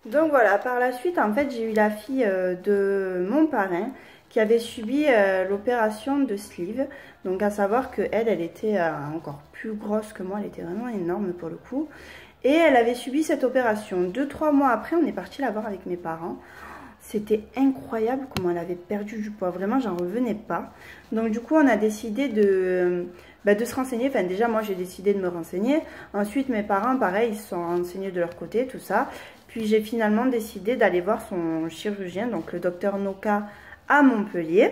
Donc voilà, par la suite, en fait, j'ai eu la fille de mon parrain qui avait subi l'opération de sleeve. Donc à savoir que elle était encore plus grosse que moi, elle était vraiment énorme pour le coup. Et elle avait subi cette opération. 2-3 mois après, on est parti la voir avec mes parents. C'était incroyable comment elle avait perdu du poids. Vraiment, j'en revenais pas. Donc du coup, on a décidé de se renseigner. Enfin, déjà, moi, j'ai décidé de me renseigner. Ensuite, mes parents, pareil, ils se sont renseignés de leur côté, tout ça. Puis j'ai finalement décidé d'aller voir son chirurgien, donc le docteur Noka à Montpellier.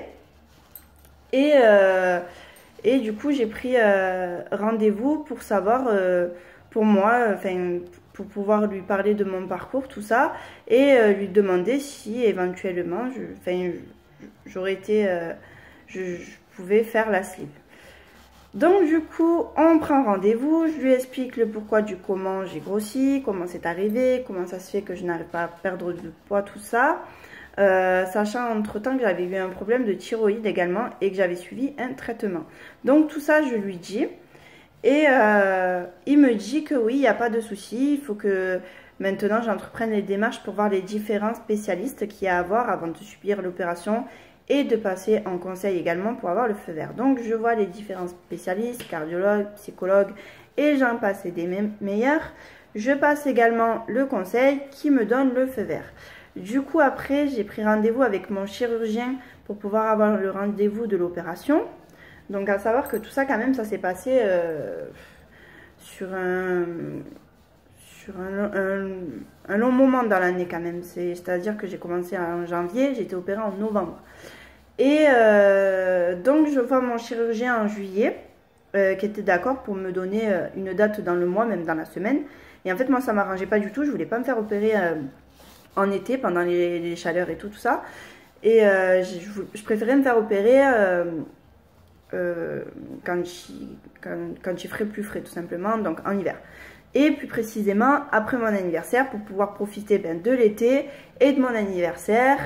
Et du coup, j'ai pris rendez-vous pour savoir, pour moi, enfin, pour pouvoir lui parler de mon parcours, tout ça, et lui demander si éventuellement, j'aurais été, je pouvais faire la slip. Donc du coup, on prend rendez-vous, je lui explique le pourquoi du comment j'ai grossi, comment c'est arrivé, comment ça se fait que je n'arrive pas à perdre du poids, tout ça. Sachant entre-temps que j'avais eu un problème de thyroïde également et que j'avais suivi un traitement. Donc tout ça, je lui dis. Et il me dit que oui, il n'y a pas de souci, il faut que maintenant j'entreprenne les démarches pour voir les différents spécialistes qu'il y a à voir avant de subir l'opération et de passer en conseil également pour avoir le feu vert. Donc je vois les différents spécialistes, cardiologues, psychologues et j'en passe des meilleurs. Je passe également le conseil qui me donne le feu vert. Du coup après j'ai pris rendez-vous avec mon chirurgien pour pouvoir avoir le rendez-vous de l'opération. Donc à savoir que tout ça quand même ça s'est passé sur un long moment dans l'année quand même. C'est-à-dire que j'ai commencé en janvier, j'ai été opérée en novembre. Et donc je vois mon chirurgien en juillet qui était d'accord pour me donner une date dans le mois, même dans la semaine. Et en fait moi ça m'arrangeait pas du tout, je voulais pas me faire opérer en été pendant les chaleurs et tout ça. Et je préférais me faire opérer quand il ferait plus frais tout simplement, donc en hiver. Et plus précisément après mon anniversaire pour pouvoir profiter de l'été et de mon anniversaire.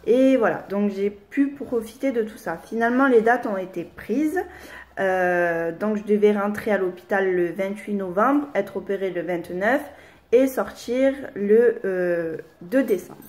Et voilà, donc j'ai pu profiter de tout ça. Finalement les dates ont été prises. Donc je devais rentrer à l'hôpital le 28 novembre, être opérée le 29 et sortir le 2 décembre.